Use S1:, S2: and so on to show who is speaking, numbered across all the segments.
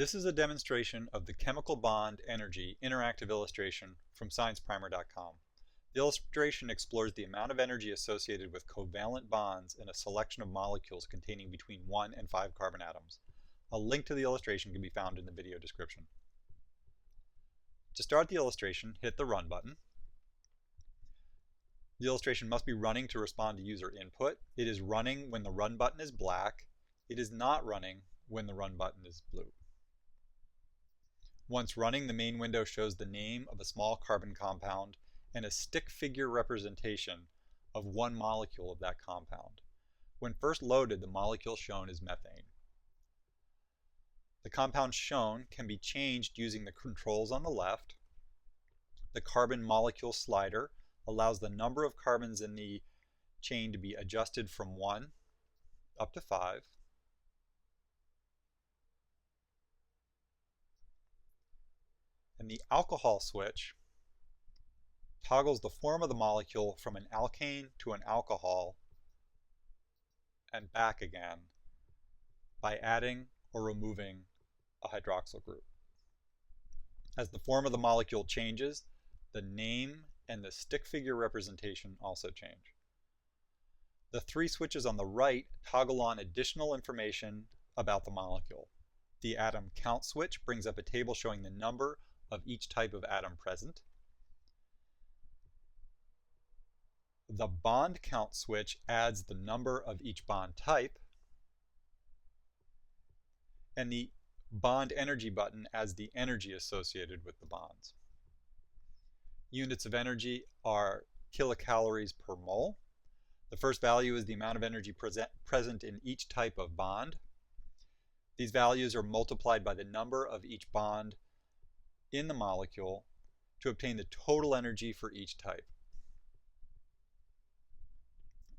S1: This is a demonstration of the chemical bond energy interactive illustration from SciencePrimer.com. The illustration explores the amount of energy associated with covalent bonds in a selection of molecules containing between 1 and 5 carbon atoms. A link to the illustration can be found in the video description. To start the illustration, hit the Run button. The illustration must be running to respond to user input. It is running when the Run button is black. It is not running when the Run button is blue. Once running, the main window shows the name of a small carbon compound and a stick figure representation of one molecule of that compound. When first loaded, the molecule shown is methane. The compound shown can be changed using the controls on the left. The carbon molecule slider allows the number of carbons in the chain to be adjusted from 1 up to 5. And the alcohol switch toggles the form of the molecule from an alkane to an alcohol and back again by adding or removing a hydroxyl group. As the form of the molecule changes, the name and the stick figure representation also change. The three switches on the right toggle on additional information about the molecule. The atom count switch brings up a table showing the number of each type of atom present. The bond count switch adds the number of each bond type. And the bond energy button adds the energy associated with the bonds. Units of energy are kilocalories per mole. The first value is the amount of energy present in each type of bond. These values are multiplied by the number of each bond in the molecule to obtain the total energy for each type.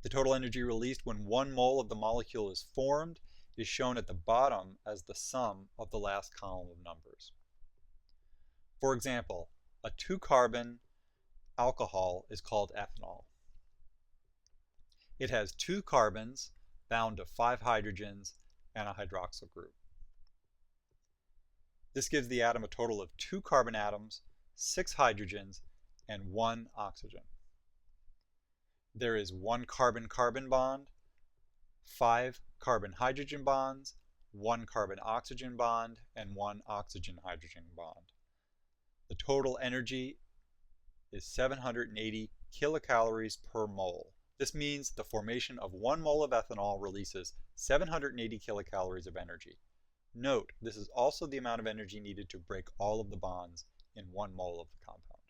S1: The total energy released when 1 mole of the molecule is formed is shown at the bottom as the sum of the last column of numbers. For example, a 2-carbon alcohol is called ethanol. It has 2 carbons bound to 5 hydrogens and a hydroxyl group. This gives the atom a total of 2 carbon atoms, 6 hydrogens, and 1 oxygen. There is 1 carbon-carbon bond, 5 carbon-hydrogen bonds, 1 carbon-oxygen bond, and 1 oxygen-hydrogen bond. The total energy is 780 kilocalories per mole. This means the formation of 1 mole of ethanol releases 780 kilocalories of energy. Note, this is also the amount of energy needed to break all of the bonds in 1 mole of the compound.